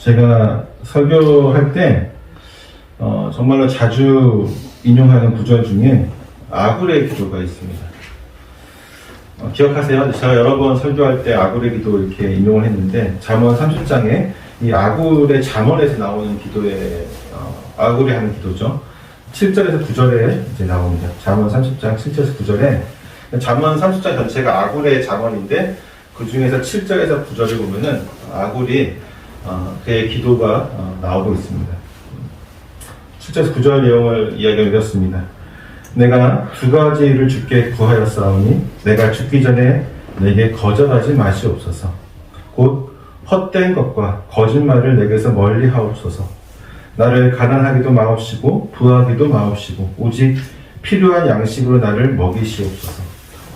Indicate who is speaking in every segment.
Speaker 1: 제가 설교할 때 정말로 자주 인용하는 구절 중에 아굴의 기도가 있습니다. 기억하세요? 제가 여러 번 설교할 때 아굴의 기도 이렇게 인용을 했는데 잠언 30장에 이 아굴의 잠언에서 나오는 기도에 아굴이 하는 기도죠. 7절에서 9절에 이제 나옵니다. 잠언 30장 7절에서 9절에 잠언 30장 전체가 아굴의 잠언인데 그 중에서 7절에서 9절을 보면은 아굴이 그의 기도가 나오고 있습니다. 7절에서 9절 내용을 이야기해드렸습니다. 내가 두 가지를 주께 구하였사오니 내가 죽기 전에 내게 거절하지 마시옵소서. 곧 헛된 것과 거짓말을 내게서 멀리 하옵소서. 나를 가난하기도 마옵시고 부하기도 마옵시고 오직 필요한 양식으로 나를 먹이시옵소서.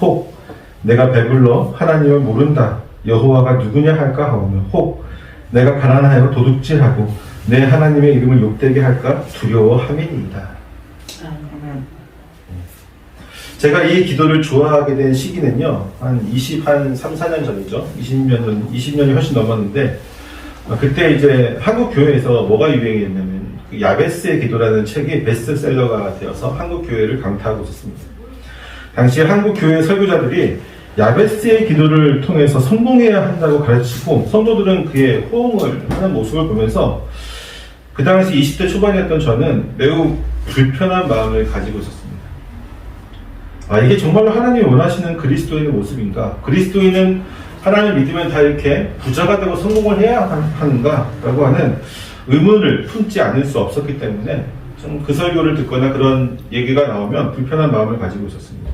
Speaker 1: 혹 내가 배불러 하나님을 모른다 여호와가 누구냐 할까 하오며 혹 내가 가난하여 도둑질하고 내 하나님의 이름을 욕되게 할까 두려워함이니이다. 제가 이 기도를 좋아하게 된 시기는요, 한 3, 4년 전이죠. 20년이 훨씬 넘었는데, 그때 이제 한국 교회에서 뭐가 유행이었냐면, 야베스의 기도라는 책이 베스트셀러가 되어서 한국 교회를 강타하고 있었습니다. 당시에 한국 교회 설교자들이 야베스의 기도를 통해서 성공해야 한다고 가르치고, 성도들은 그에 호응을 하는 모습을 보면서, 그 당시 20대 초반이었던 저는 매우 불편한 마음을 가지고 있었습니다. 이게 정말로 하나님이 원하시는 그리스도인의 모습인가? 그리스도인은 하나님을 믿으면 다 이렇게 부자가 되고 성공을 해야 하는가? 라고 하는 의문을 품지 않을 수 없었기 때문에 좀 그 설교를 듣거나 그런 얘기가 나오면 불편한 마음을 가지고 있었습니다.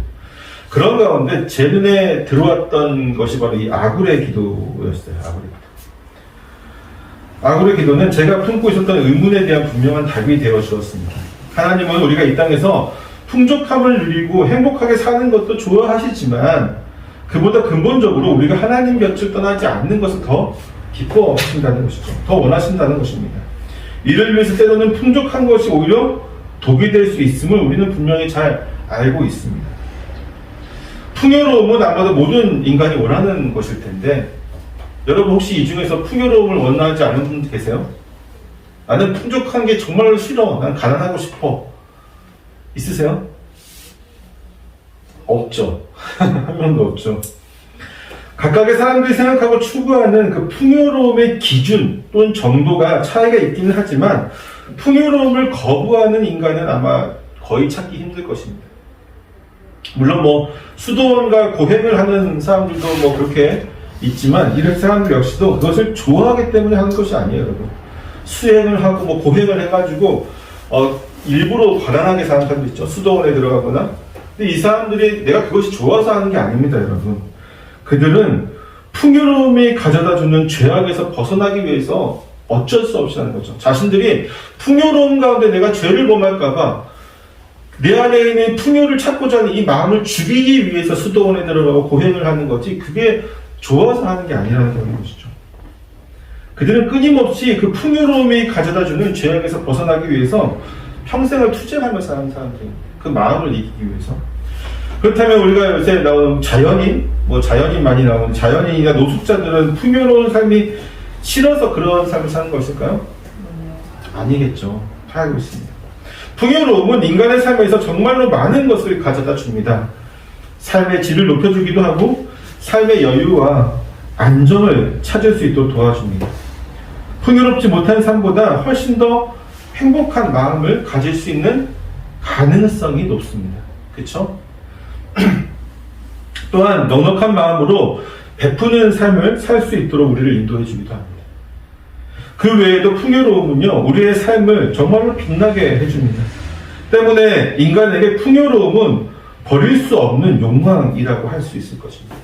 Speaker 1: 그런 가운데 제 눈에 들어왔던 것이 바로 이 아굴의 기도였어요. 아굴의 기도는 제가 품고 있었던 의문에 대한 분명한 답이 되어 주었습니다. 하나님은 우리가 이 땅에서 풍족함을 누리고 행복하게 사는 것도 좋아하시지만 그보다 근본적으로 우리가 하나님 곁을 떠나지 않는 것을 더 기뻐하신다는 것이죠. 더 원하신다는 것입니다. 이를 위해서 때로는 풍족한 것이 오히려 독이 될 수 있음을 우리는 분명히 잘 알고 있습니다. 풍요로움은 아마도 모든 인간이 원하는 것일 텐데 여러분 혹시 이 중에서 풍요로움을 원하지 않는 분 계세요? 나는 풍족한 게 정말로 싫어. 난 가난하고 싶어. 있으세요? 없죠. 한 명도 없죠. 각각의 사람들이 생각하고 추구하는 그 풍요로움의 기준 또는 정도가 차이가 있기는 하지만 풍요로움을 거부하는 인간은 아마 거의 찾기 힘들 것입니다. 물론 수도원과 고행을 하는 사람들도 그렇게 있지만 이런 사람들 역시도 그것을 좋아하기 때문에 하는 것이 아니에요, 여러분. 수행을 하고 고행을 해가지고 일부러 가난하게 사는 사람도 있죠. 수도원에 들어가거나. 근데 이 사람들이 내가 그것이 좋아서 하는 게 아닙니다, 여러분. 그들은 풍요로움이 가져다주는 죄악에서 벗어나기 위해서 어쩔 수 없이 하는 거죠. 자신들이 풍요로움 가운데 내가 죄를 범할까봐 내 안에 있는 풍요를 찾고자 하는 이 마음을 죽이기 위해서 수도원에 들어가고 고행을 하는 거지 그게 좋아서 하는 게 아니라는 것이죠. 그들은 끊임없이 그 풍요로움이 가져다주는 죄악에서 벗어나기 위해서 평생을 투쟁하면서 사는 사람들입니다. 그 마음을 이기기 위해서. 그렇다면 우리가 요새 나오는 자연인 많이 나오는 자연인이나 노숙자들은 풍요로운 삶이 싫어서 그런 삶을 사는 것일까요? 아니겠죠. 알고 있습니다. 풍요로움은 인간의 삶에서 정말로 많은 것을 가져다 줍니다. 삶의 질을 높여주기도 하고 삶의 여유와 안정을 찾을 수 있도록 도와줍니다. 풍요롭지 못한 삶보다 훨씬 더 행복한 마음을 가질 수 있는 가능성이 높습니다. 그렇죠? 또한 넉넉한 마음으로 베푸는 삶을 살 수 있도록 우리를 인도해 주기도 합니다. 그 외에도 풍요로움은요, 우리의 삶을 정말로 빛나게 해줍니다. 때문에 인간에게 풍요로움은 버릴 수 없는 욕망이라고 할 수 있을 것입니다.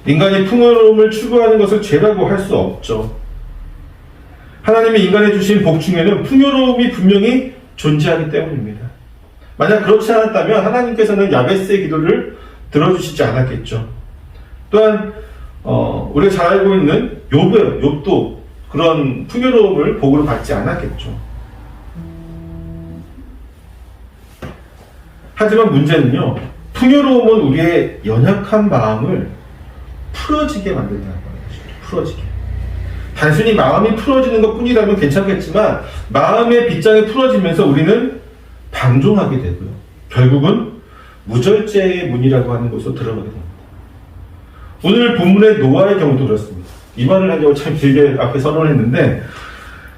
Speaker 1: 인간이 풍요로움을 추구하는 것을 죄라고 할 수 없죠. 하나님이 인간에 주신 복 중에는 풍요로움이 분명히 존재하기 때문입니다. 만약 그렇지 않았다면 하나님께서는 야베스의 기도를 들어주시지 않았겠죠. 또한 우리가 잘 알고 있는 욥도 그런 풍요로움을 복으로 받지 않았겠죠. 하지만 문제는요, 풍요로움은 우리의 연약한 마음을 풀어지게 만든다는 것이죠. 풀어지게. 단순히 마음이 풀어지는 것 뿐이라면 괜찮겠지만 마음의 빗장이 풀어지면서 우리는 방종하게 되고요. 결국은 무절제의 문이라고 하는 곳으로 들어가게 됩니다. 오늘 본문의 노아의 경우도 그렇습니다. 이 말을 하려고 참 길게 앞에 선언했는데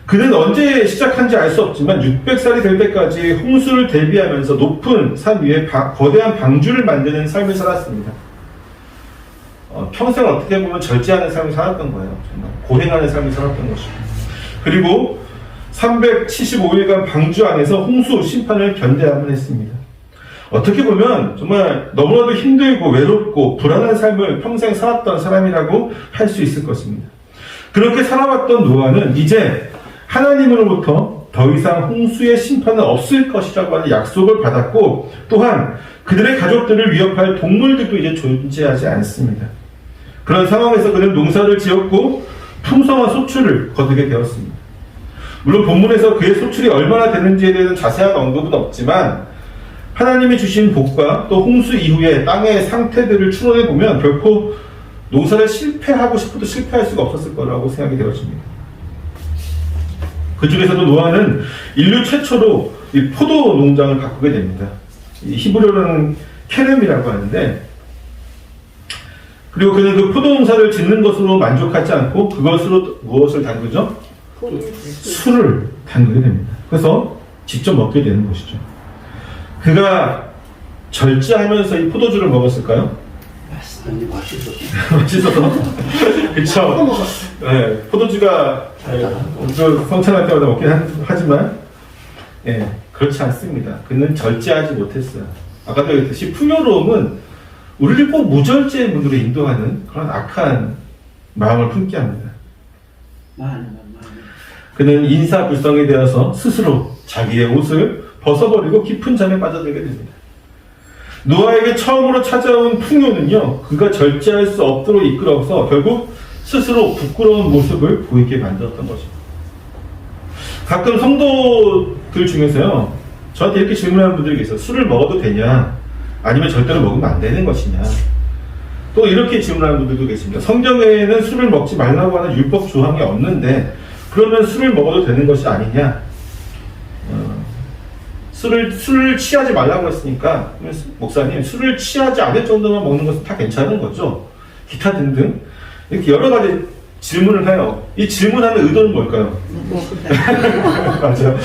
Speaker 1: 그는 언제 시작한지 알 수 없지만 600살이 될 때까지 홍수를 대비하면서 높은 산 위에 거대한 방주를 만드는 삶을 살았습니다. 평생 어떻게 보면 절제하는 삶을 살았던 거예요. 정말 고행하는 삶을 살았던 것이고 그리고 375일간 방주 안에서 홍수 심판을 견뎌야만 했습니다. 어떻게 보면 정말 너무나도 힘들고 외롭고 불안한 삶을 평생 살았던 사람이라고 할 수 있을 것입니다. 그렇게 살아왔던 노아는 이제 하나님으로부터 더 이상 홍수의 심판은 없을 것이라고 하는 약속을 받았고 또한 그들의 가족들을 위협할 동물들도 이제 존재하지 않습니다. 그런 상황에서 그는 농사를 지었고 풍성한 소출을 거두게 되었습니다. 물론 본문에서 그의 소출이 얼마나 되는지에 대한 자세한 언급은 없지만 하나님이 주신 복과 또 홍수 이후에 땅의 상태들을 추론해 보면 결코 농사를 실패하고 싶어도 실패할 수가 없었을 거라고 생각이 되어집니다. 그 중에서도 노아는 인류 최초로 이 포도 농장을 가꾸게 됩니다. 이 히브리어로는 케렘이라고 하는데 그리고 그는 그 포도 농사를 짓는 것으로 만족하지 않고 그것으로 무엇을 담그죠? 술을 담그게 됩니다. 그래서 직접 먹게 되는 것이죠. 그가 절제하면서 이 포도주를 먹었을까요?
Speaker 2: 아니, 맛있었어.
Speaker 1: 맛있어서. 그쵸. 네, 포도주가 성찬할 때마다 먹긴 하지만, 예, 그렇지 않습니다. 그는 절제하지 못했어요. 아까도 얘기했듯이 풍요로움은 우리를 꼭 무절제의 문으로 인도하는 그런 악한 마음을 품게 합니다. 그는 인사불성이 되어서 스스로 자기의 옷을 벗어버리고 깊은 잠에 빠져들게 됩니다. 노아에게 처음으로 찾아온 풍요는요, 그가 절제할 수 없도록 이끌어서 결국 스스로 부끄러운 모습을 보이게 만들었던 것입니다. 가끔 성도들 중에서요, 저한테 이렇게 질문하는 분들이 계세요. 술을 먹어도 되냐? 아니면 절대로 먹으면 안 되는 것이냐? 또 이렇게 질문하는 분들도 계십니다. 성경에는 술을 먹지 말라고 하는 율법 조항이 없는데 그러면 술을 먹어도 되는 것이 아니냐? 술을 취하지 말라고 했으니까 목사님 술을 취하지 않을 정도만 먹는 것은 다 괜찮은 거죠? 기타 등등 이렇게 여러 가지 질문을 해요. 이 질문하는 의도는 뭘까요? 맞아요.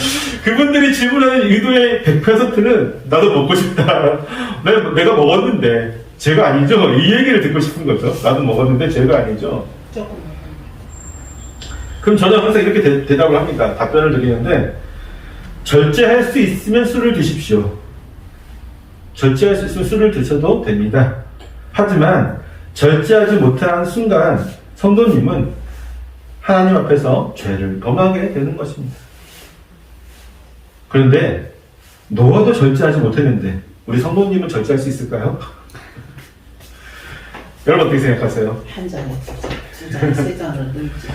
Speaker 1: 그분들이 질문하는 의도의 100%는 나도 먹고 싶다. 내가 먹었는데 죄가 아니죠? 이 얘기를 듣고 싶은 거죠. 나도 먹었는데 죄가 아니죠? 그럼 저는 항상 이렇게 대답을 합니다. 답변을 드리는데 절제할 수 있으면 술을 드십시오. 절제할 수 있으면 술을 드셔도 됩니다. 하지만 절제하지 못한 순간 성도님은 하나님 앞에서 죄를 범하게 되는 것입니다. 그런데 노아도 절제하지 못했는데 우리 성도님은 절제할 수 있을까요? 여러분 어떻게 생각하세요?
Speaker 2: 한 잔에 세 잔을 넣지.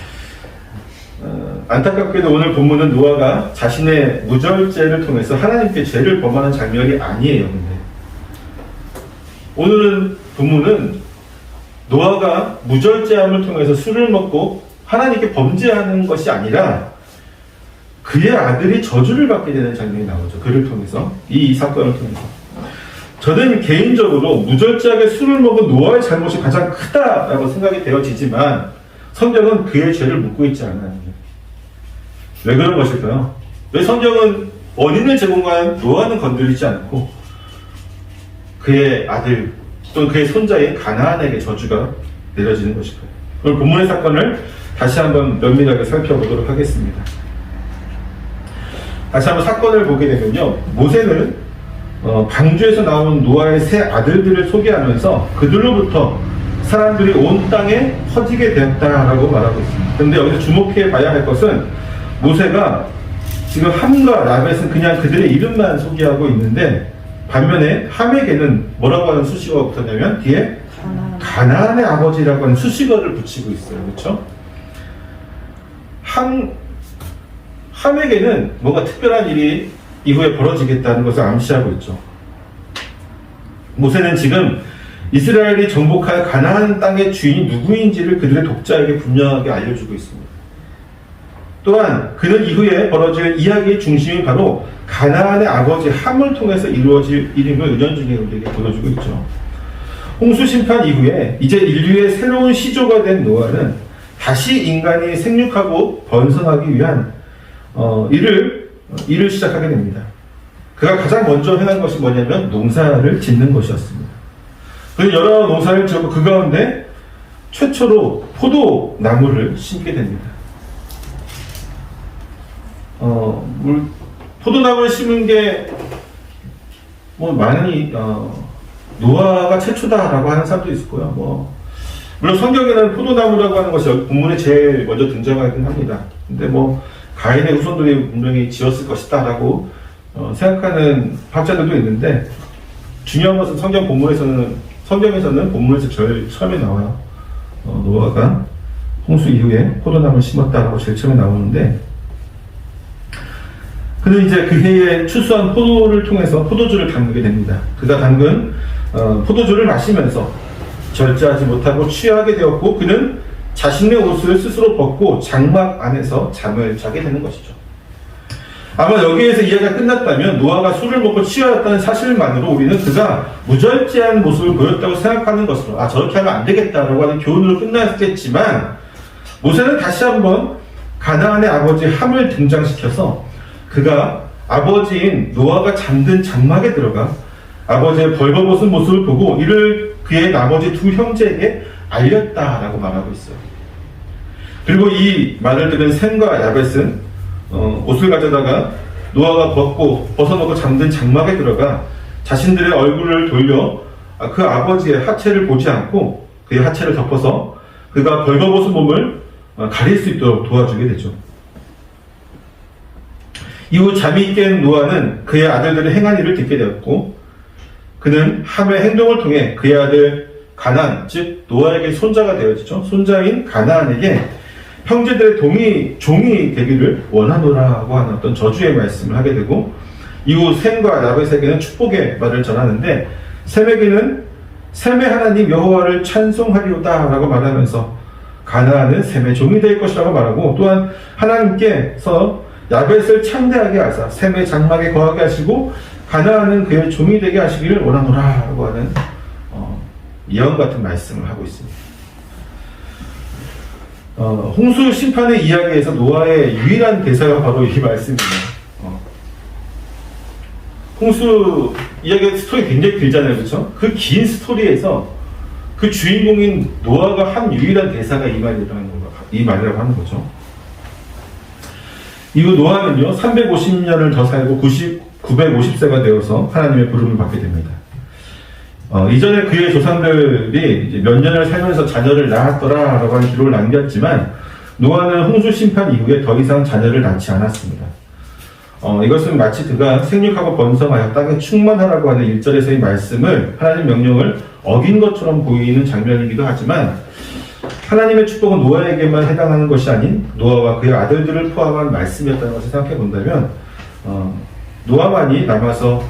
Speaker 1: 안타깝게도 오늘 본문은 노아가 자신의 무절제를 통해서 하나님께 죄를 범하는 장면이 아니에요. 근데 오늘은 본문은 노아가 무절제함을 통해서 술을 먹고 하나님께 범죄하는 것이 아니라 그의 아들이 저주를 받게 되는 장면이 나오죠. 그를 통해서, 이 사건을 통해서. 저는 개인적으로 무절제하게 술을 먹은 노아의 잘못이 가장 크다라고 생각이 되어지지만 성경은 그의 죄를 묻고 있지 않아요. 왜 그런 것일까요? 왜 성경은 원인을 제공한 노아는 건드리지 않고 그의 아들 또는 그의 손자인 가나안에게 저주가 내려지는 것일까요? 오늘 본문의 사건을 다시 한번 면밀하게 살펴보도록 하겠습니다. 다시 한번 사건을 보게 되면요, 모세는 방주에서 나온 노아의 세 아들들을 소개하면서 그들로부터 사람들이 온 땅에 퍼지게 되었다라고 말하고 있습니다. 그런데 여기서 주목해 봐야 할 것은 모세가 지금 함과 라벳은 그냥 그들의 이름만 소개하고 있는데 반면에 함에게는 뭐라고 하는 수식어가 붙었냐면 뒤에 가나안의 아버지라고 하는 수식어를 붙이고 있어요. 그렇죠? 함에게는 뭔가 특별한 일이 이후에 벌어지겠다는 것을 암시하고 있죠. 모세는 지금 이스라엘이 정복할 가나안 땅의 주인이 누구인지를 그들의 독자에게 분명하게 알려주고 있습니다. 또한 그는 이후에 벌어질 이야기의 중심이 바로 가나안의 아버지 함을 통해서 이루어질 일임을 은연중에 우리에게 보여주고 있죠. 홍수 심판 이후에 이제 인류의 새로운 시조가 된 노아는 다시 인간이 생육하고 번성하기 위한 일을 시작하게 됩니다. 그가 가장 먼저 행한 것이 뭐냐면 농사를 짓는 것이었습니다. 그는 여러 농사를 지었고 그 가운데 최초로 포도나무를 심게 됩니다. 포도나무를 심은 게 많이 노아가 최초다라고 하는 사람도 있을 거예요. 물론 성경에는 포도나무라고 하는 것이 본문에 제일 먼저 등장하긴 합니다. 근데 가인의 후손들이 분명히 지었을 것이다라고 생각하는 학자들도 있는데, 중요한 것은 성경에서는 본문에서 제일 처음에 나와요. 노아가 홍수 이후에 포도나무를 심었다라고 제일 처음에 나오는데, 그는 이제 그 해에 추수한 포도를 통해서 포도주를 담그게 됩니다. 그가 담근 포도주를 마시면서 절제하지 못하고 취하게 되었고, 그는 자신의 옷을 스스로 벗고 장막 안에서 잠을 자게 되는 것이죠. 아마 여기에서 이야기가 끝났다면 노아가 술을 먹고 취하였다는 사실만으로 우리는 그가 무절제한 모습을 보였다고 생각하는 것으로, 저렇게 하면 안 되겠다라고 하는 교훈으로 끝났겠지만, 모세는 다시 한번 가나안의 아버지 함을 등장시켜서 그가 아버지인 노아가 잠든 장막에 들어가 아버지의 벌거벗은 모습을 보고 이를 그의 나머지 두 형제에게 알렸다라고 말하고 있어요. 그리고 이 말을 들은 셈과 야벳은 옷을 가져다가 노아가 벗어놓고 잠든 장막에 들어가 자신들의 얼굴을 돌려 그 아버지의 하체를 보지 않고 그의 하체를 덮어서 그가 벌거벗은 몸을 가릴 수 있도록 도와주게 되죠. 이후 잠이 깬 노아는 그의 아들들의 행한 일을 듣게 되었고, 그는 함의 행동을 통해 그의 아들 가나안, 즉 노아에게 손자가 되어지죠. 손자인 가나안에게 형제들의 종이 되기를 원하노라고 하는 어떤 저주의 말씀을 하게 되고, 이후 셈과 야벳에게는 축복의 말을 전하는데, 셈에게는 셈의 하나님 여호와를 찬송하리오다라고 말하면서 가나안은 셈의 종이 될 것이라고 말하고, 또한 하나님께서 야벳을 창대하게 하사 셈의 장막에 거하게 하시고 가나안은 그의 종이 되게 하시기를 원하노라라고 하는 예언 같은 말씀을 하고 있습니다. 홍수 심판의 이야기에서 노아의 유일한 대사가 바로 이 말씀입니다. 홍수 이야기 스토리 굉장히 길잖아요, 그렇죠? 그 긴 스토리에서 그 주인공인 노아가 한 유일한 대사가 이 말이라고 하는 거죠. 이후 노아는요 350년을 더 살고 950세가 되어서 하나님의 부름을 받게 됩니다. 이전에 그의 조상들이 이제 몇 년을 살면서 자녀를 낳았더라라고 하는 기록을 남겼지만, 노아는 홍수 심판 이후에 더 이상 자녀를 낳지 않았습니다. 이것은 마치 그가 생육하고 번성하여 땅에 충만하라고 하는 1절에서의 말씀을, 하나님 명령을 어긴 것처럼 보이는 장면이기도 하지만, 하나님의 축복은 노아에게만 해당하는 것이 아닌 노아와 그의 아들들을 포함한 말씀이었다는 것을 생각해 본다면, 노아만이 남아서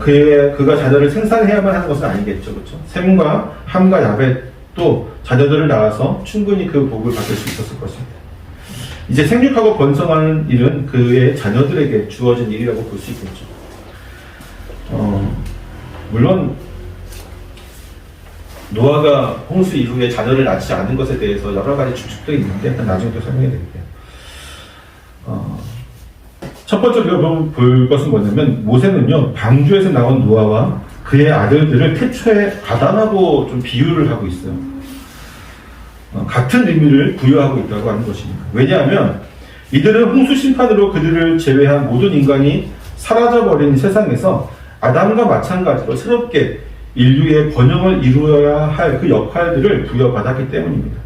Speaker 1: 그가 자녀를 생산해야만 하는 것은 아니겠죠, 그렇죠? 셈과 함과 야벳도 자녀들을 낳아서 충분히 그 복을 받을 수 있었을 것입니다. 이제 생육하고 번성하는 일은 그의 자녀들에게 주어진 일이라고 볼 수 있겠죠. 물론 노아가 홍수 이후에 자녀를 낳지 않은 것에 대해서 여러 가지 추측도 있는데 나중에 또 설명해 드릴게요. 첫 번째 우리가 볼 것은 뭐냐면, 모세는요 방주에서 나온 노아와 그의 아들들을 태초에 아담하고 좀 비유를 하고 있어요. 같은 의미를 부여하고 있다고 하는 것입니다. 왜냐하면 이들은 홍수 심판으로 그들을 제외한 모든 인간이 사라져버린 세상에서 아담과 마찬가지로 새롭게 인류의 번영을 이루어야 할 그 역할들을 부여받았기 때문입니다.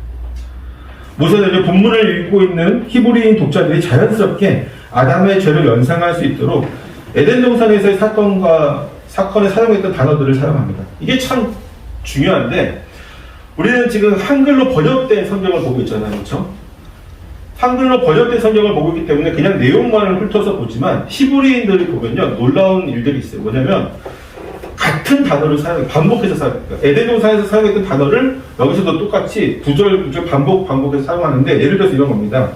Speaker 1: 모세는 본문을 읽고 있는 히브리인 독자들이 자연스럽게 아담의 죄를 연상할 수 있도록 에덴 동산에서의 사건에 사용했던 단어들을 사용합니다. 이게 참 중요한데, 우리는 지금 한글로 번역된 성경을 보고 있잖아요, 그렇죠? 한글로 번역된 성경을 보고 있기 때문에 그냥 내용만을 훑어서 보지만, 히브리인들이 보면요 놀라운 일들이 있어요. 뭐냐면 같은 단어를 반복해서 사용해요. 에덴 동산에서 사용했던 단어를 여기서도 똑같이 구절 반복해서 사용하는데, 예를 들어서 이런 겁니다.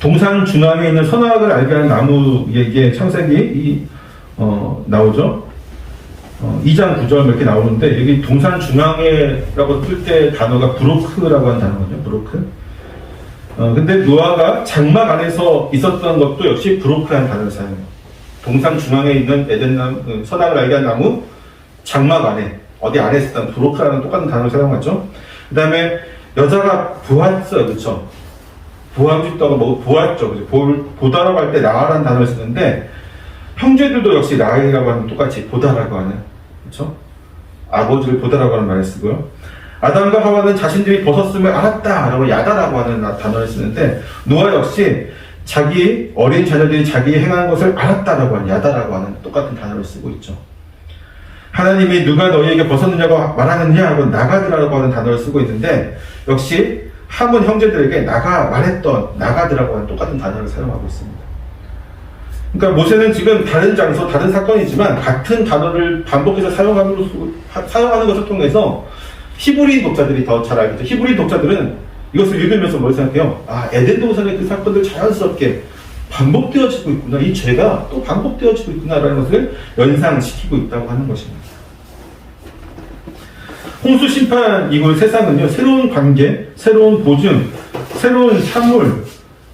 Speaker 1: 동산 중앙에 있는 선악을 알게 하는 나무에게 창세기 나오죠. 2장 9절 이렇게 나오는데 여기 동산 중앙에라고 쓸 때 단어가 브로크라고 하는 단어거든요. 브로크. 근데 노아가 장막 안에서 있었던 것도 역시 브로크라는 단어를 사용해요. 동산 중앙에 있는 에덴나무, 선악을 알게 한 나무 장막 안에 어디 안에 있었던 브로크라는 똑같은 단어를 사용하죠. 그 다음에 여자가 보았어요. 그렇죠? 보아고 싶다고 보았죠. 보다라고 할 때 나라는 단어를 쓰는데 형제들도 역시 나이라고 하는 똑같이 보다라고 하는, 그렇죠? 아버지를 보다라고 하는 말을 쓰고요. 아담과 하와는 자신들이 벗었음을 알았다라고 야다라고 하는 단어를 쓰는데 노아 역시 자기 어린 자녀들이 자기 행하는 것을 알았다라고 하는 야다라고 하는 똑같은 단어를 쓰고 있죠. 하나님이 누가 너희에게 벗었느냐고 말하느냐고 나가드라고 하는 단어를 쓰고 있는데 역시 함은 형제들에게 말했던 나가드라고 하는 똑같은 단어를 사용하고 있습니다. 그러니까 모세는 지금 다른 장소, 다른 사건이지만 같은 단어를 반복해서 사용하는 것을 통해서 히브리 독자들이 더 잘 알겠죠. 히브리 독자들은 이것을 읽으면서 뭘 생각해요? 에덴 동산의 그 사건들 자연스럽게 반복되어지고 있구나. 이 죄가 또 반복되어지고 있구나라는 것을 연상시키고 있다고 하는 것입니다. 홍수 심판 이후 세상은요, 새로운 관계, 새로운 보증, 새로운 산물,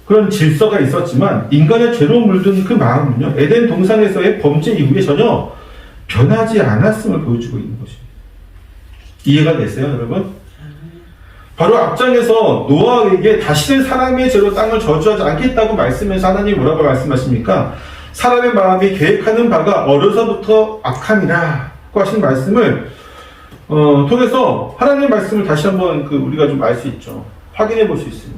Speaker 1: 그런 질서가 있었지만 인간의 죄로 물든 그 마음은요, 에덴 동산에서의 범죄 이후에 전혀 변하지 않았음을 보여주고 있는 것입니다. 이해가 됐어요, 여러분? 바로 앞장에서 노아에게 다시는 사람의 죄로 땅을 저주하지 않겠다고 말씀해서 하나님이 뭐라고 말씀하십니까? 사람의 마음이 계획하는 바가 어려서부터 악함이라고 하신 말씀을 통해서 하나님의 말씀을 다시 한번 우리가 좀 알 수 있죠. 확인해 볼 수 있습니다.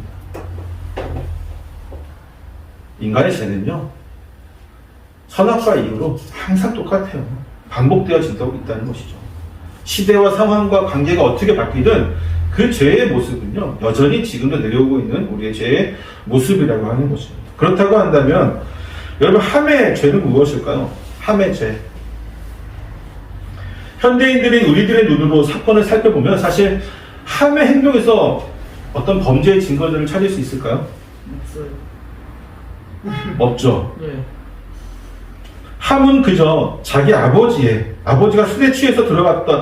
Speaker 1: 인간의 죄는요, 선악과 이후로 항상 똑같아요. 반복되어지고 있다는 것이죠. 시대와 상황과 관계가 어떻게 바뀌든 그 죄의 모습은요, 여전히 지금도 내려오고 있는 우리의 죄의 모습이라고 하는 것입니다. 그렇다고 한다면 여러분, 함의 죄는 무엇일까요? 함의 죄. 현대인들인 우리들의 눈으로 사건을 살펴보면 사실 함의 행동에서 어떤 범죄의 증거들을 찾을 수 있을까요?
Speaker 2: 없어요.
Speaker 1: 없죠.
Speaker 2: 네.
Speaker 1: 함은 그저 자기 아버지가 술에 취해서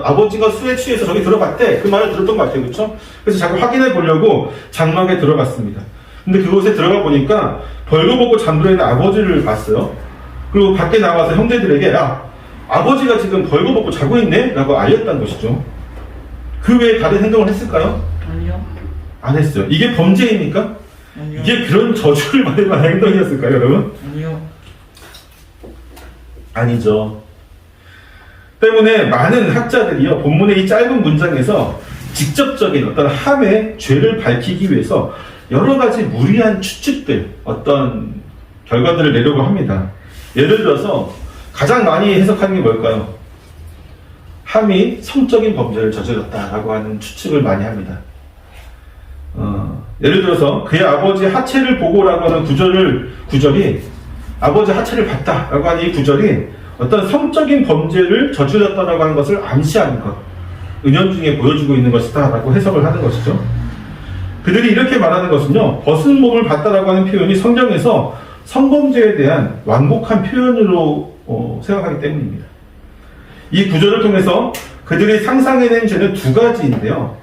Speaker 1: 아버지가 술에 취해서 저기 들어갔대. 그 말을 들었던 것 같아요. 그렇죠? 그래서 자꾸 확인해 보려고 장막에 들어갔습니다. 근데 그곳에 들어가 보니까 벌거벗고 잠들어 있는 아버지를 봤어요. 그리고 밖에 나와서 형제들에게 아버지가 지금 벌거벗고 자고 있네? 라고 알렸다는 것이죠. 그 외에 다른 행동을 했을까요?
Speaker 2: 아니요.
Speaker 1: 안 했어요. 이게 범죄입니까?
Speaker 2: 아니요.
Speaker 1: 이게 그런 저주를 받을 만한 행동이었을까요, 여러분?
Speaker 2: 아니요.
Speaker 1: 아니죠. 때문에 많은 학자들이요, 본문의 이 짧은 문장에서 직접적인 어떤 함의 죄를 밝히기 위해서 여러 가지 무리한 추측들, 어떤 결과들을 내려고 합니다. 예를 들어서 가장 많이 해석하는 게 뭘까요? 함이 성적인 범죄를 저질렀다라고 하는 추측을 많이 합니다. 예를 들어서 그의 아버지 하체를 보고라고 하는 구절이 아버지 하체를 봤다라고 하는 이 구절이 어떤 성적인 범죄를 저질렀다라고 하는 것을 암시하는 것, 은연중에 보여주고 있는 것이다라고 해석을 하는 것이죠. 그들이 이렇게 말하는 것은요, 벗은 몸을 봤다라고 하는 표현이 성경에서 성범죄에 대한 완곡한 표현으로 생각하기 때문입니다. 이 구절을 통해서 그들이 상상해낸 죄는 두 가지인데요.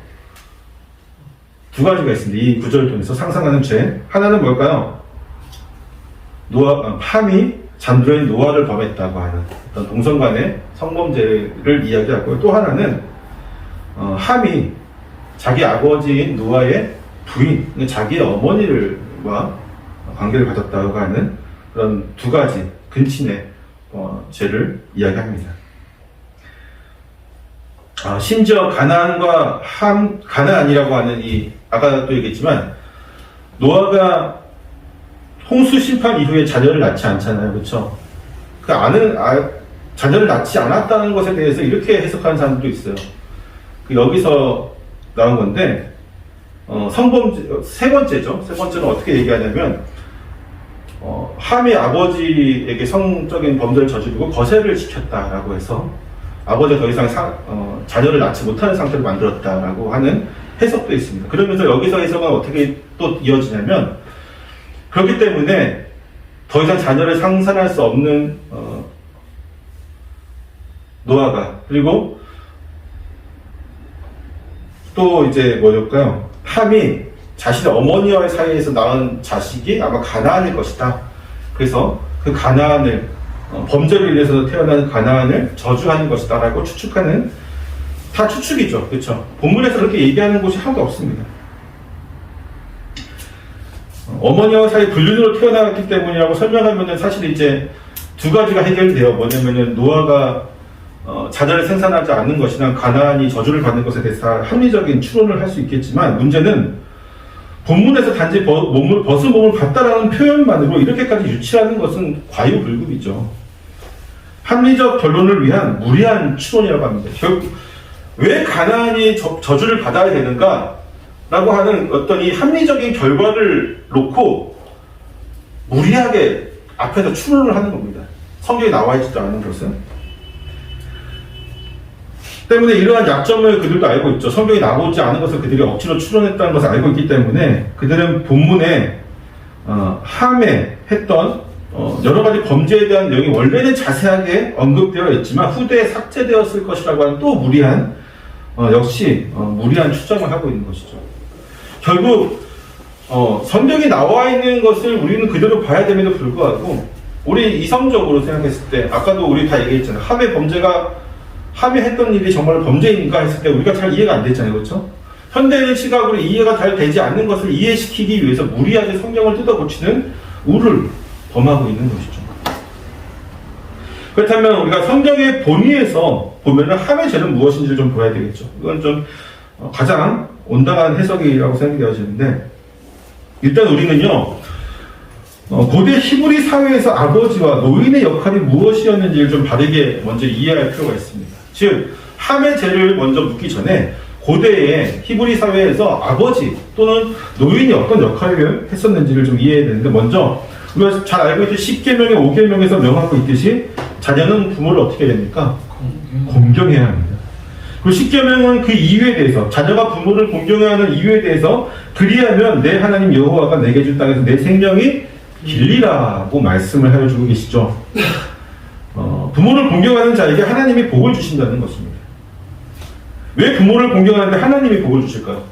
Speaker 1: 두 가지가 있습니다. 이 구절을 통해서 상상하는 죄. 하나는 뭘까요? 함이 잠들어 있는 노아를 범했다고 하는 어떤 동성 간의 성범죄를 이야기하고요. 또 하나는 함이 자기 아버지인 노아의 부인, 자기의 어머니와 관계를 가졌다고 하는 그런 두 가지 근친의 죄를 이야기합니다. 심지어 가나안이라고 하는 아까도 얘기했지만 노아가 홍수 심판 이후에 자녀를 낳지 않잖아요. 그렇죠? 자녀를 낳지 않았다는 것에 대해서 이렇게 해석하는 사람들도 있어요. 여기서 나온 건데 성범죄 세 번째죠. 세 번째는 어떻게 얘기하냐면 함이 아버지에게 성적인 범죄를 저지르고 거세를 시켰다라고 해서 아버지가 더 이상 자녀를 낳지 못하는 상태를 만들었다라고 하는 해석도 있습니다. 그러면서 여기서 해석은 어떻게 또 이어지냐면 그렇기 때문에 더 이상 자녀를 상산할 수 없는 노아가, 그리고 또 이제 뭐였을까요? 함이 자신의 어머니와의 사이에서 낳은 자식이 아마 가나안일 것이다. 그래서 그 가나안을 범죄로 인해서 태어난 가나안을 저주하는 것이다 라고 추측하는, 다 추측이죠. 그렇죠? 본문에서 그렇게 얘기하는 곳이 하나도 없습니다. 어머니와 사이 불륜으로 태어났기 때문이라고 설명하면은 사실 이제 두 가지가 해결돼요. 뭐냐면은 노아가 자녀를 생산하지 않는 것이나 가나안이 저주를 받는 것에 대해서 합리적인 추론을 할 수 있겠지만, 문제는 본문에서 단지 벗은 몸을 봤다라는 표현만으로 이렇게까지 유치하는 것은 과유불급이죠. 합리적 결론을 위한 무리한 추론이라고 합니다. 결국 왜 가나안이 저주를 받아야 되는가? 라고 하는 어떤 이 합리적인 결과를 놓고 무리하게 앞에서 추론을 하는 겁니다. 성경에 나와 있지도 않은 것은. 때문에 이러한 약점을 그들도 알고 있죠. 성경에 나오지 않은 것을 그들이 억지로 추론했다는 것을 알고 있기 때문에 그들은 본문에 함에 했던 여러 가지 범죄에 대한 내용이 원래는 자세하게 언급되어 있지만 후대에 삭제되었을 것이라고 하는 또 무리한 역시 무리한 추정을 하고 있는 것이죠. 결국 성경에 나와 있는 것을 우리는 그대로 봐야 됨에도 불구하고 우리 이성적으로 생각했을 때 아까도 우리 다 얘기했잖아요. 함에 했던 일이 정말 범죄인가 했을 때 우리가 잘 이해가 안 됐잖아요. 그렇죠? 현대인 시각으로 이해가 잘 되지 않는 것을 이해시키기 위해서 무리하게 성경을 뜯어고치는 우를 범하고 있는 것이죠. 그렇다면 우리가 성경의 본의에서 보면은 함의 죄는 무엇인지를 좀 보아야 되겠죠. 이건 좀 가장 온당한 해석이라고 생각되어지는데, 일단 우리는요 고대 히브리 사회에서 아버지와 노인의 역할이 무엇이었는지를 좀 바르게 먼저 이해할 필요가 있습니다. 즉 함의 죄를 먼저 묻기 전에 고대의 히브리 사회에서 아버지 또는 노인이 어떤 역할을 했었는지를 좀 이해해야 되는데, 먼저 우리가 잘 알고 있듯이 10계명의 5계명에서 명하고 있듯이 자녀는 부모를 어떻게 해야 됩니까? 공경해야 합니다. 그리고 10계명은 그 이유에 대해서, 자녀가 부모를 공경해야 하는 이유에 대해서, 그리하면 내 하나님 여호와가 내게 준 땅에서 내 생명이 길리라고 말씀을 하여주고 계시죠. 부모를 공경하는 자에게 하나님이 복을 주신다는 것입니다. 왜 부모를 공경하는데 하나님이 복을 주실까요?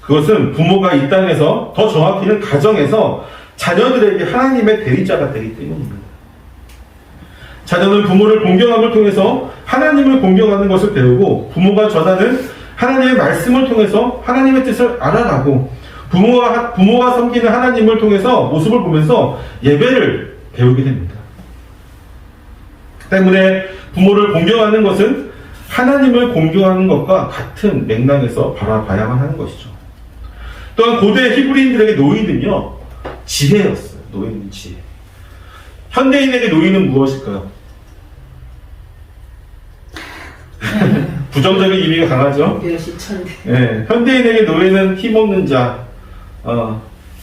Speaker 1: 그것은 부모가 이 땅에서, 더 정확히는 가정에서 자녀들에게 하나님의 대리자가 되기 때문입니다. 자녀는 부모를 공경함을 통해서 하나님을 공경하는 것을 배우고, 부모가 전하는 하나님의 말씀을 통해서 하나님의 뜻을 알아가고, 부모가 섬기는 하나님을 통해서 모습을 보면서 예배를 배우게 됩니다. 때문에 부모를 공경하는 것은 하나님을 공경하는 것과 같은 맥락에서 바라봐야만 하는 것이죠. 또한 고대 히브리인들에게 노인은요, 지혜였어요. 노인은 지혜. 현대인에게 노인은 무엇일까요? 부정적인 의미가 강하죠. 네, 현대인에게 노예는 힘없는 자,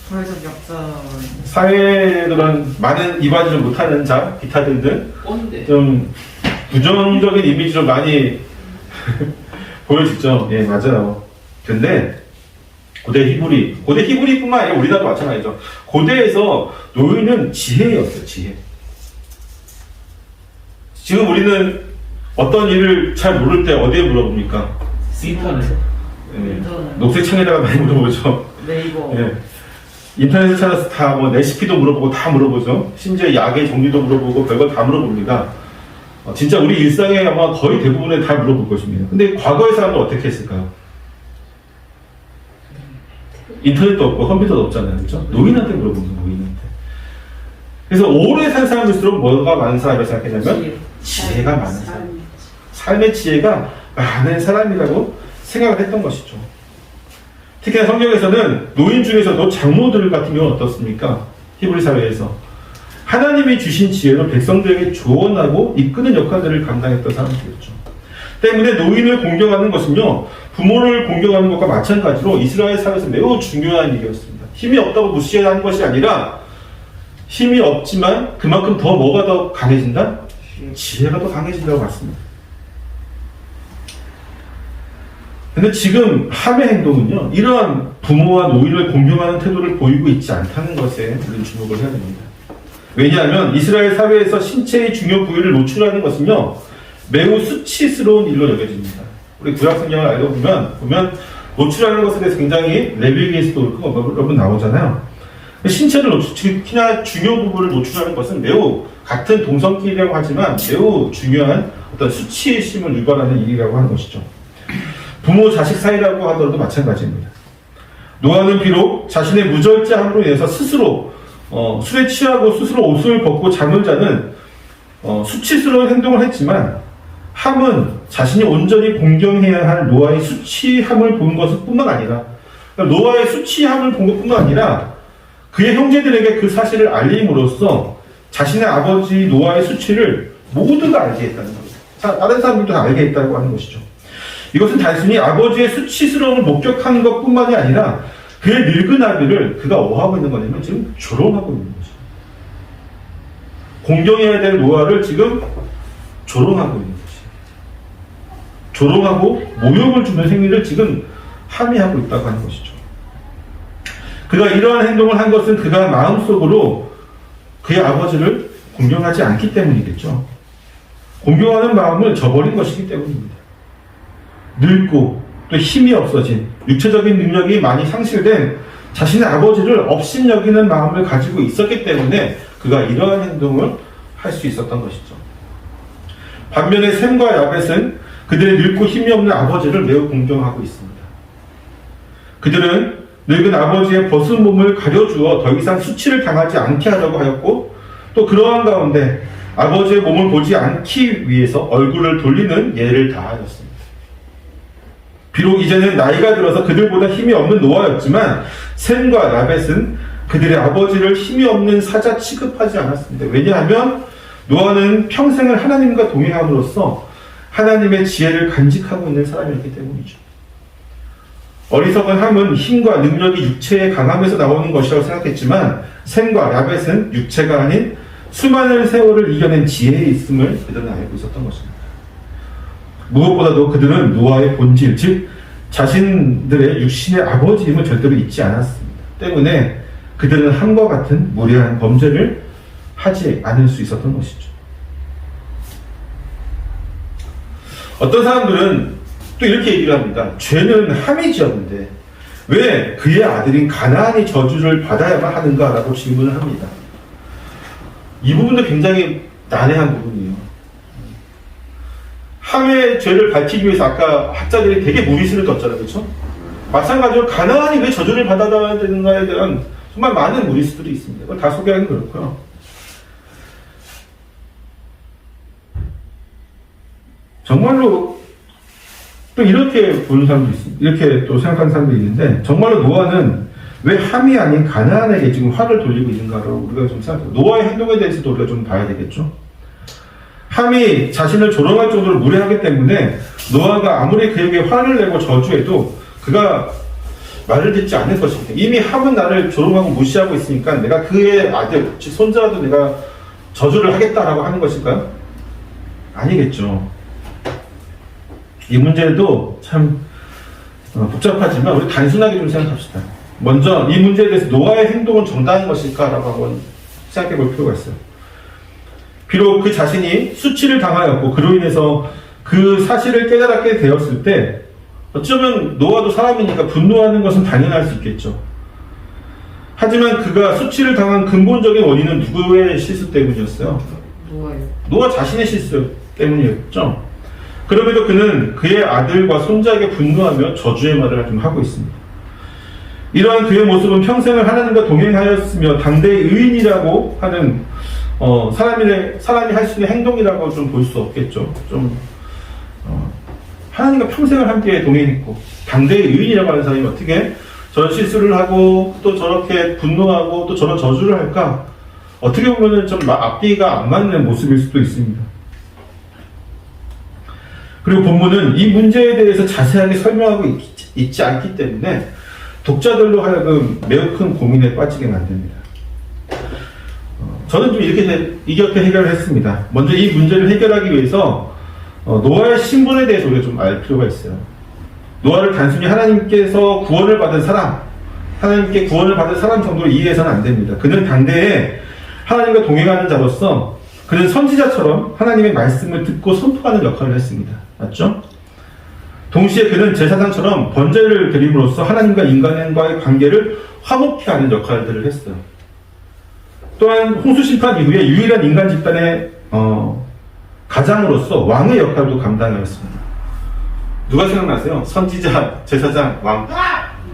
Speaker 3: 사회적 약자,
Speaker 1: 사회에 그런 많은 이바지를 못하는 자, 기타 등등 좀 부정적인 이미지로 많이 보여지죠. 예, 맞아요. 근데 고대 히브리뿐만 아니라 우리나라도 마찬가지죠. 고대에서 노예는 지혜였어요. 지혜. 지금 우리는 어떤 일을 잘 모를 때 어디에 물어봅니까?
Speaker 2: 인터넷.
Speaker 1: 예, 녹색 창에다가 많이 물어보죠.
Speaker 3: 네이버.
Speaker 1: 예. 인터넷을 찾아서 다 뭐 레시피도 물어보고 다 물어보죠. 심지어 약의 종류도 물어보고 별걸 다 물어봅니다. 진짜 우리 일상에 아마 거의 대부분에 다 물어볼 것입니다. 근데 과거의 사람은 어떻게 했을까요? 인터넷도 없고 컴퓨터도 없잖아요. 그렇죠? 노인한테 물어보는 노인한테. 그래서 오래 산 사람일수록 뭐가 많은 사람이라고 생각했냐면 지혜가 많은 사람. 삶의 지혜가 많은 사람이라고 생각을 했던 것이죠. 특히나 성경에서는 노인 중에서도 장로들 같은 경우는 어떻습니까? 히브리 사회에서 하나님이 주신 지혜로 백성들에게 조언하고 이끄는 역할들을 감당했던 사람들이었죠. 때문에 노인을 공경하는 것은요, 부모를 공경하는 것과 마찬가지로 이스라엘 사회에서 매우 중요한 일이었습니다. 힘이 없다고 무시하는 것이 아니라 힘이 없지만 그만큼 더 뭐가 더 강해진다? 지혜가 더 강해진다고 봤습니다. 근데 지금 함의 행동은요, 이러한 부모와 노인을 공경하는 태도를 보이고 있지 않다는 것에 우리는 주목을 해야 됩니다. 왜냐하면 이스라엘 사회에서 신체의 중요 부위를 노출하는 것은요, 매우 수치스러운 일로 여겨집니다. 우리 구약 성경을 알고 보면 노출하는 것에 대해서 굉장히 레위기에서도 여러분 나오잖아요. 신체를 특히나 중요 부분을 노출하는 것은 매우 같은 동성끼리라고 하지만 매우 중요한 어떤 수치심을 유발하는 일이라고 하는 것이죠. 부모 자식 사이라고 하더라도 마찬가지입니다. 노아는 비록 자신의 무절제함으로 인해서 스스로 술에 취하고 스스로 옷을 벗고 잠을 자는 수치스러운 행동을 했지만, 함은 자신이 온전히 공경해야 할 노아의 수치함을 본 것을 뿐만 아니라, 그러니까 노아의 수치함을 본 것뿐만 아니라 그의 형제들에게 그 사실을 알림으로써 자신의 아버지 노아의 수치를 모두가 알게 했다는 겁니다. 다른 사람들도 다 알게 했다고 하는 것이죠. 이것은 단순히 아버지의 수치스러움을 목격한 것뿐만이 아니라 그의 늙은 아들을 그가 뭐하고 있는 거냐면 지금 조롱하고 있는 거죠. 공경해야 될 노아를 지금 조롱하고 있는 거죠. 조롱하고 모욕을 주는 행위를 지금 함의하고 있다고 하는 것이죠. 그가 이러한 행동을 한 것은 그가 마음속으로 그의 아버지를 공경하지 않기 때문이겠죠. 공경하는 마음을 저버린 것이기 때문입니다. 늙고 또 힘이 없어진, 육체적인 능력이 많이 상실된 자신의 아버지를 업신여기는 마음을 가지고 있었기 때문에 그가 이러한 행동을 할 수 있었던 것이죠. 반면에 셈과 야벳은 그들의 늙고 힘이 없는 아버지를 매우 공경하고 있습니다. 그들은 늙은 아버지의 벗은 몸을 가려주어 더 이상 수치를 당하지 않게 하려고 하였고, 또 그러한 가운데 아버지의 몸을 보지 않기 위해서 얼굴을 돌리는 예를 다하였습니다. 비록 이제는 나이가 들어서 그들보다 힘이 없는 노아였지만 셈과 야벳은 그들의 아버지를 힘이 없는 사자 취급하지 않았습니다. 왜냐하면 노아는 평생을 하나님과 동행함으로써 하나님의 지혜를 간직하고 있는 사람이었기 때문이죠. 어리석은 함은 힘과 능력이 육체의 강함에서 나오는 것이라고 생각했지만 셈과 야벳은 육체가 아닌 수많은 세월을 이겨낸 지혜에 있음을 그들은 알고 있었던 것입니다. 무엇보다도 그들은 노아의 본질, 즉 자신들의 육신의 아버지임을 절대로 잊지 않았습니다. 때문에 그들은 함과 같은 무례한 범죄를 하지 않을 수 있었던 것이죠. 어떤 사람들은 또 이렇게 얘기를 합니다. 죄는 함이 지었는데 왜 그의 아들인 가나안이 저주를 받아야만 하는가라고 질문을 합니다. 이 부분도 굉장히 난해한 부분이에요. 함의 죄를 밝히기 위해서 아까 학자들이 되게 무리수를 뒀잖아요. 그렇죠? 마찬가지로 가나안이 왜 저주를 받아야 되는가에 대한 정말 많은 무리수들이 있습니다. 그걸 다 소개하기는 그렇고요. 정말로 또 이렇게 보는 사람도 있습니다. 이렇게 또 생각하는 사람도 있는데, 정말로 노아는 왜 함이 아닌 가나안에게 지금 화를 돌리고 있는가를 우리가 좀 생각해요. 노아의 행동에 대해서도 우리가 좀 봐야 되겠죠. 함이 자신을 조롱할 정도로 무례하기 때문에 노아가 아무리 그에게 화를 내고 저주해도 그가 말을 듣지 않을 것입니다. 이미 함은 나를 조롱하고 무시하고 있으니까 내가 그의 아들, 즉 손자라도 내가 저주를 하겠다라고 하는 것일까요? 아니겠죠. 이 문제도 참 복잡하지만 우리 단순하게 좀 생각합시다. 먼저 이 문제에 대해서 노아의 행동은 정당한 것일까라고 한번 생각해 볼 필요가 있어요. 비록 그 자신이 수치를 당하였고 그로 인해서 그 사실을 깨달았게 되었을 때 어쩌면 노아도 사람이니까 분노하는 것은 당연할 수 있겠죠. 하지만 그가 수치를 당한 근본적인 원인은 누구의 실수 때문이었어요?
Speaker 3: 노아요.
Speaker 1: 노아 자신의 실수 때문이었죠. 그럼에도 그는 그의 아들과 손자에게 분노하며 저주의 말을 좀 하고 있습니다. 이러한 그의 모습은 평생을 하나님과 동행하였으며 당대의 의인이라고 하는 사람이 할 수 있는 행동이라고 좀 볼 수 없겠죠. 하나님과 평생을 함께 동행했고 당대의 의인이라고 하는 사람이 어떻게 저런 실수를 하고 또 저렇게 분노하고 또 저런 저주를 할까? 어떻게 보면 좀 앞뒤가 안 맞는 모습일 수도 있습니다. 그리고 본문은 이 문제에 대해서 자세하게 설명하고 있지 않기 때문에 독자들로 하여금 매우 큰 고민에 빠지게 만듭니다. 저는 좀 이렇게 해결을 했습니다. 먼저 이 문제를 해결하기 위해서 노아의 신분에 대해서 우리가 좀 알 필요가 있어요. 노아를 단순히 하나님께서 구원을 받은 사람, 하나님께 구원을 받은 사람 정도로 이해해서는 안 됩니다. 그는 당대에 하나님과 동행하는 자로서 그는 선지자처럼 하나님의 말씀을 듣고 선포하는 역할을 했습니다. 맞죠? 동시에 그는 제사장처럼 번제를 드림으로써 하나님과 인간과의 관계를 화목케 하는 역할들을 했어요. 또한 홍수 심판 이후에 유일한 인간 집단의 가장으로서 왕의 역할도 감당하였습니다. 누가 생각나세요? 선지자, 제사장, 왕.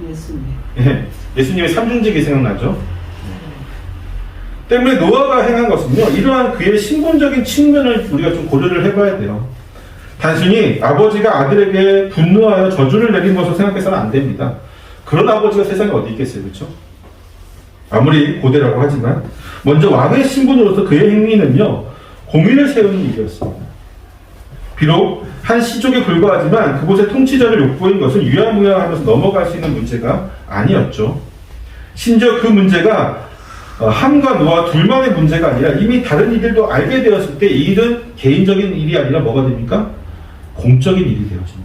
Speaker 2: 예수님.
Speaker 1: 예, 예수님의 삼중직이 생각나죠? 때문에 노아가 행한 것은요, 이러한 그의 신분적인 측면을 우리가 좀 고려를 해봐야 돼요. 단순히 아버지가 아들에게 분노하여 저주를 내린 것으로 생각해서는 안 됩니다. 그런 아버지가 세상에 어디 있겠어요, 그렇죠? 아무리 고대라고 하지만 먼저 왕의 신분으로서 그의 행위는요, 공의를 세우는 일이었습니다. 비록 한 시족에 불과하지만 그곳의 통치자를 욕보인 것은 유야무야하면서 넘어갈 수 있는 문제가 아니었죠. 심지어 그 문제가 함과 노아 둘만의 문제가 아니라 이미 다른 이들도 알게 되었을 때 이 일은 개인적인 일이 아니라 뭐가 됩니까? 공적인 일이 되어지는 것입니다.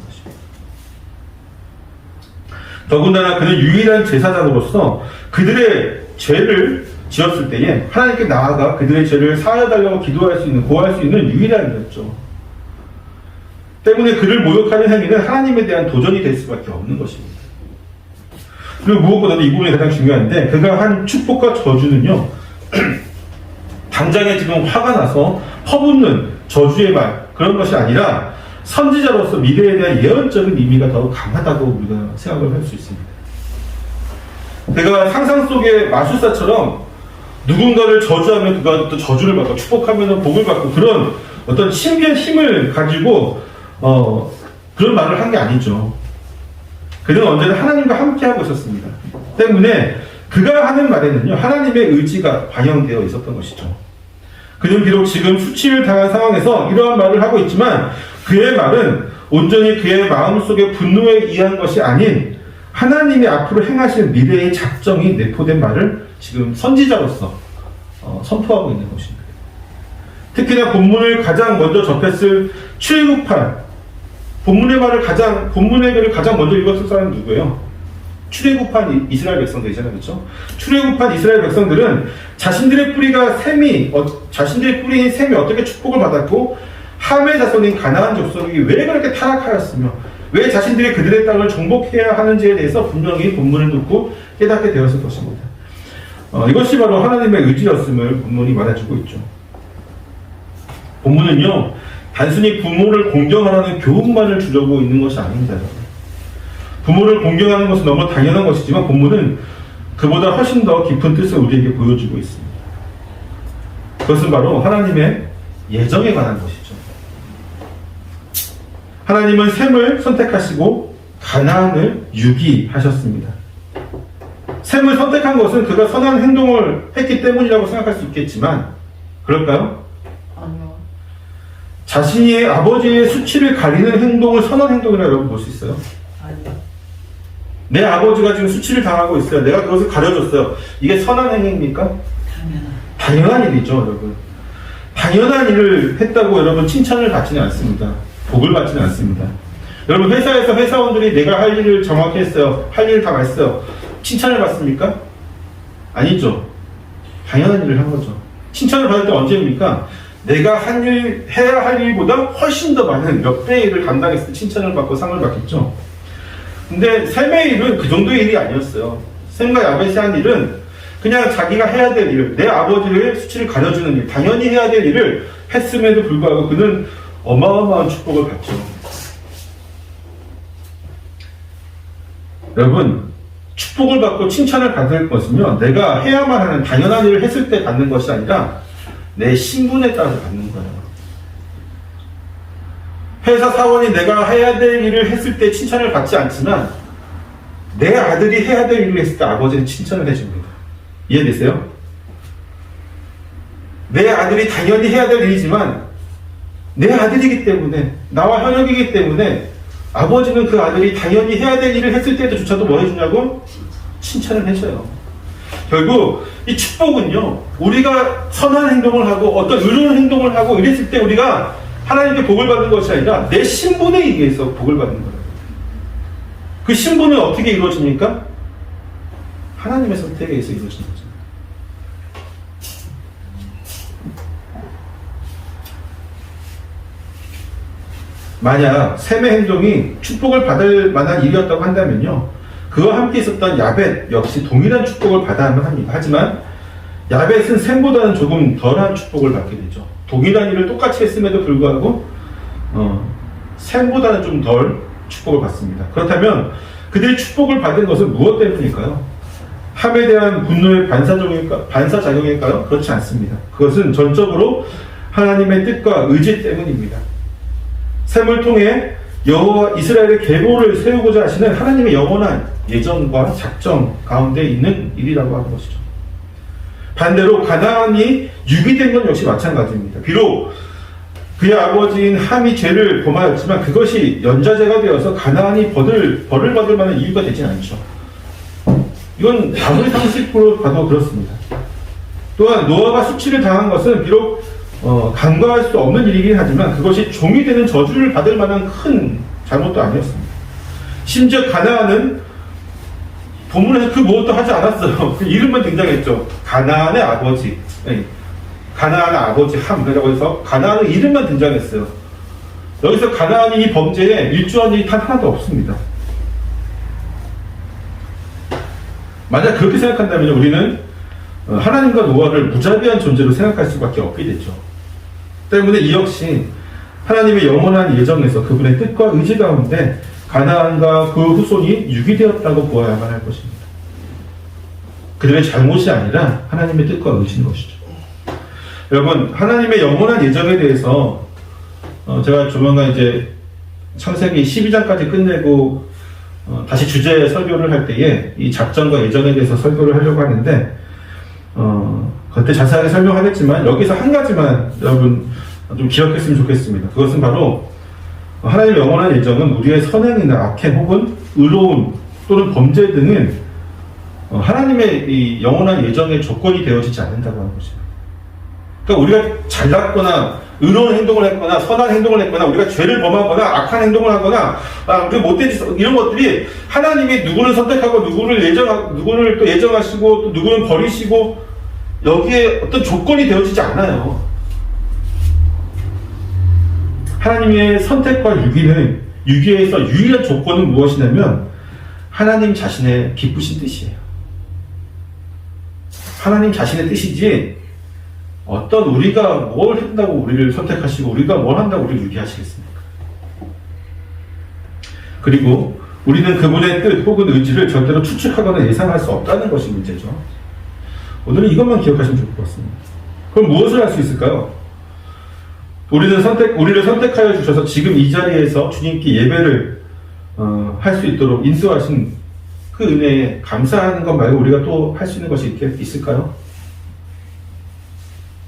Speaker 1: 더군다나 그는 유일한 제사장으로서 그들의 죄를 지었을 때에 하나님께 나아가 그들의 죄를 사하여달라고 기도할 수 있는, 고할 수 있는 유일한 일이었죠. 때문에 그를 모욕하는 행위는 하나님에 대한 도전이 될 수밖에 없는 것입니다. 그리고 무엇보다도 이 부분이 가장 중요한데, 그가 한 축복과 저주는요, 당장에 지금 화가 나서 퍼붓는 저주의 말, 그런 것이 아니라 선지자로서 미래에 대한 예언적인 의미가 더 강하다고 우리가 생각을 할 수 있습니다. 그가 상상 속의 마술사처럼 누군가를 저주하면 그가 또 저주를 받고 축복하면 복을 받고 그런 어떤 신비한 힘을 가지고 그런 말을 한 게 아니죠. 그는 언제나 하나님과 함께하고 있었습니다. 때문에 그가 하는 말에는요, 하나님의 의지가 반영되어 있었던 것이죠. 그는 비록 지금 수치를 당한 상황에서 이러한 말을 하고 있지만 그의 말은 온전히 그의 마음속의 분노에 의한 것이 아닌 하나님이 앞으로 행하실 미래의 작정이 내포된 말을 지금 선지자로서 선포하고 있는 것입니다. 특히나 본문을 가장 먼저 접했을 출애굽한 본문의 글을 가장 먼저 읽었을 사람은 누구예요? 출애굽한 이스라엘 백성들이잖아요, 그렇죠? 출애굽한 이스라엘 백성들은 자신들의 뿌리인 셈이 어떻게 축복을 받았고 함의 자손인 가나안 족속이 왜 그렇게 타락하였으며 왜 자신들이 그들의 땅을 정복해야 하는지에 대해서 분명히 본문을 듣고 깨닫게 되었을 것입니다. 이것이 바로 하나님의 의지였음을 본문이 말해주고 있죠. 본문은요, 단순히 부모를 공경하라는 교훈만을 주려고 있는 것이 아닙니다. 부모를 공경하는 것은 너무 당연한 것이지만 본문은 그보다 훨씬 더 깊은 뜻을 우리에게 보여주고 있습니다. 그것은 바로 하나님의 예정에 관한 것이죠. 하나님은 셈을 선택하시고 가나안을 유기하셨습니다. 셈을 선택한 것은 그가 선한 행동을 했기 때문이라고 생각할 수 있겠지만 그럴까요?
Speaker 3: 아니요.
Speaker 1: 자신의 아버지의 수치를 가리는 행동을 선한 행동이라고 여러분 볼 수 있어요?
Speaker 2: 아니요.
Speaker 1: 내 아버지가 지금 수치를 당하고 있어요. 내가 그것을 가려줬어요. 이게 선한 행위입니까? 당연한 일이죠, 여러분. 당연한 일을 했다고 여러분 칭찬을 받지는 않습니다. 복을 받지는 않습니다. 여러분 회사에서 회사원들이 내가 할 일을 정확히 했어요. 할 일을 다 했어요. 칭찬을 받습니까? 아니죠. 당연한 일을 한 거죠. 칭찬을 받을 때 언제입니까? 내가 해야 할 일보다 훨씬 더 많은 몇 배의 일을 감당했을 때 칭찬을 받고 상을 받겠죠. 근데 셈의 일은 그 정도의 일이 아니었어요. 셈과 야벳이 한 일은 그냥 자기가 해야 될 일, 내 아버지의 수치를 가려주는 일, 당연히 해야 될 일을 했음에도 불구하고 그는 어마어마한 축복을 받죠. 여러분, 축복을 받고 칭찬을 받을 것은요, 내가 해야만 하는 당연한 일을 했을 때 받는 것이 아니라 내 신분에 따라서 받는 거예요. 회사 사원이 내가 해야 될 일을 했을 때 칭찬을 받지 않지만 내 아들이 해야 될 일을 했을 때 아버지는 칭찬을 해줍니다. 이해되세요? 내 아들이 당연히 해야 될 일이지만 내 아들이기 때문에, 나와 현역이기 때문에 아버지는 그 아들이 당연히 해야 될 일을 했을 때도조차도 뭐 해주냐고? 칭찬을 해줘요. 결국 이 축복은요, 우리가 선한 행동을 하고 어떤 의로운 행동을 하고 이랬을 때 우리가 하나님께 복을 받는 것이 아니라 내 신분에 의해서 복을 받는 거예요. 그 신분은 어떻게 이루어집니까? 하나님의 선택에 의해서 이루어지는 거죠. 만약 셈의 행동이 축복을 받을 만한 일이었다고 한다면요, 그와 함께 있었던 야벳 역시 동일한 축복을 받아야만 합니다. 하지만 야벳은 셈보다는 조금 덜한 축복을 받게 되죠. 동일한 일을 똑같이 했음에도 불구하고 셈보다는 좀 덜 축복을 받습니다. 그렇다면 그들이 축복을 받은 것은 무엇 때문일까요? 함에 대한 분노의 반사작용일까요? 그렇지 않습니다. 그것은 전적으로 하나님의 뜻과 의지 때문입니다. 셈을 통해 여호와 이스라엘의 계보를 세우고자 하시는 하나님의 영원한 예정과 작정 가운데 있는 일이라고 하는 것이죠. 반대로 가나안이 유기된 건 역시 마찬가지입니다. 비록 그의 아버지인 함이 죄를 범하였지만 그것이 연좌제가 되어서 가나안이 벌을 받을 만한 이유가 되진 않죠. 이건 아무리 상식으로 봐도 그렇습니다. 또한 노아가 수치를 당한 것은 비록 간과할 수 없는 일이긴 하지만 그것이 종이 되는 저주를 받을 만한 큰 잘못도 아니었습니다. 심지어 가나안은 본문에서 그 무엇도 하지 않았어요. 그 이름만 등장했죠. 가나안의 아버지. 가나안의 아버지 함이라고 해서 가나안의 이름만 등장했어요. 여기서 가나안이 이 범죄에 일조한 일이 단 하나도 없습니다. 만약 그렇게 생각한다면 우리는 하나님과 노아를 무자비한 존재로 생각할 수밖에 없게 되죠. 때문에 이 역시 하나님의 영원한 예정에서 그분의 뜻과 의지 가운데 가나안과 그 후손이 유기되었다고 보아야만 할 것입니다. 그들의 잘못이 아니라 하나님의 뜻과 의지인 것이죠. 여러분, 하나님의 영원한 예정에 대해서 제가 조만간 이제 창세기 12장까지 끝내고 다시 주제 설교를 할 때에 이 작전과 예정에 대해서 설교를 하려고 하는데 그때 자세하게 설명하겠지만 여기서 한 가지만 여러분 좀 기억했으면 좋겠습니다. 그것은 바로 하나님의 영원한 예정은 우리의 선행이나 악행 혹은 의로움 또는 범죄 등은 하나님의 이 영원한 예정의 조건이 되어지지 않는다고 하는 것입니다. 그러니까 우리가 잘났거나 의로운 행동을 했거나 선한 행동을 했거나 우리가 죄를 범하거나 악한 행동을 하거나 우리가 못된 이런 것들이 하나님이 누구를 선택하고 누구를 또 예정하시고 또 누구는 버리시고 여기에 어떤 조건이 되어지지 않아요. 하나님의 선택과 유기에서 유일한 조건은 무엇이냐면 하나님 자신의 기쁘신 뜻이에요. 하나님 자신의 뜻이지 어떤 우리가 뭘 한다고 우리를 선택하시고 우리가 뭘 한다고 우리를 유기하시겠습니까? 그리고 우리는 그분의 뜻 혹은 의지를 절대로 추측하거나 예상할 수 없다는 것이 문제죠. 오늘은 이것만 기억하시면 좋을 것 같습니다. 그럼 무엇을 할 수 있을까요? 우리를 선택하여 주셔서 지금 이 자리에서 주님께 예배를 할 수 있도록 인도하신 그 은혜에 감사하는 것 말고 우리가 또 할 수 있는 것이 있을까요?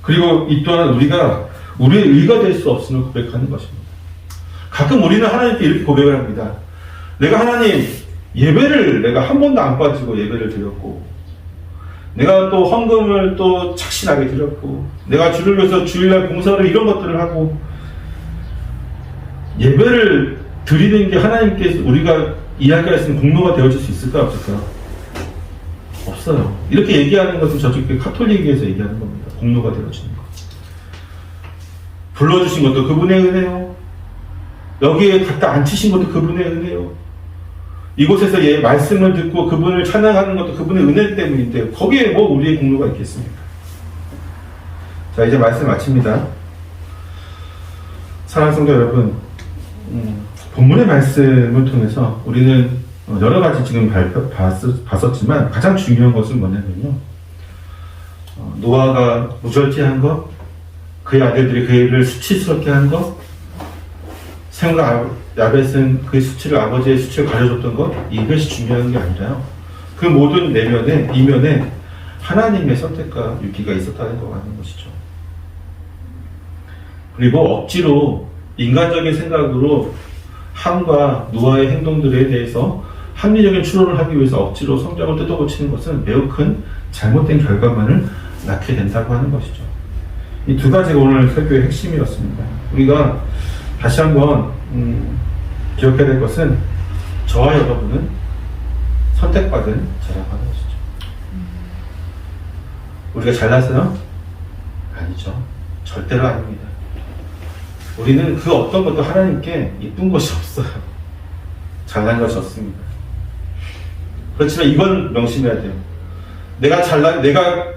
Speaker 1: 그리고 이 또한 우리가 우리의 의가 될 수 없음을 고백하는 것입니다. 가끔 우리는 하나님께 이렇게 고백을 합니다. 내가 하나님 예배를 내가 한 번도 안 빠지고 예배를 드렸고 내가 또 헌금을 또 착실하게 드렸고 내가 주를 위해서 주일날 봉사를 이런 것들을 하고 예배를 드리는 게 하나님께서 우리가 이야기할 수 있는 공로가 되어질 수 있을까요? 없을까요? 없어요. 이렇게 얘기하는 것은 저쪽에 카톨릭에서 얘기하는 겁니다. 공로가 되어지는 것. 불러주신 것도 그분의 은혜요. 여기에 갖다 앉히신 것도 그분의 은혜요. 이곳에서 말씀을 듣고 그분을 찬양하는 것도 그분의 은혜 때문인데 거기에 뭐 우리의 공로가 있겠습니까? 자, 이제 말씀 마칩니다. 사랑하는 성도 여러분, 본문의 말씀을 통해서 우리는 여러 가지 지금 봤었지만 가장 중요한 것은 뭐냐면요, 노아가 무절제한 것, 그의 아들들이 그를 수치스럽게 한 것, 셈과 야벳은 그의 수치를 아버지의 수치를 가려줬던 것, 이것이 중요한 게 아니라요, 그 모든 이면에 하나님의 선택과 유기가 있었다는 거 하는 것이죠. 그리고 억지로 인간적인 생각으로 함과 노아의 행동들에 대해서 합리적인 추론을 하기 위해서 억지로 성경을 뜯어고치는 것은 매우 큰 잘못된 결과만을 낳게 된다고 하는 것이죠. 이 두 가지가 오늘 설교의 핵심이었습니다. 우리가 다시 한번 기억해야 될 것은 저와 여러분은 선택받은 자라고 하는 것이죠. 우리가 잘났어요? 아니죠. 절대로 아닙니다. 우리는 그 어떤 것도 하나님께 이쁜 것이 없어요. 잘난 것이 없습니다. 그렇지만 이건 명심해야 돼요. 내가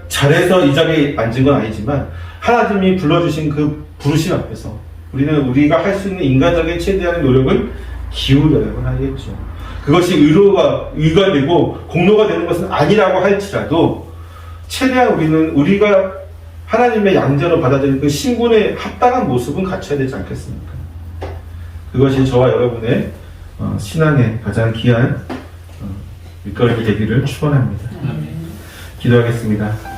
Speaker 1: 잘해서 이 자리에 앉은 건 아니지만 하나님이 불러주신 그 부르심 앞에서 우리가 할 수 있는 인간적인 최대한의 노력을 기울여야만 하겠죠. 그것이 의가 되고 공로가 되는 것은 아니라고 할지라도 최대한 우리가 하나님의 양자로 받아들인 그 신분에 합당한 모습은 갖춰야 되지 않겠습니까? 그것이 저와 여러분의 신앙의 가장 귀한 밑거름이 되기를 축원합니다. 기도하겠습니다.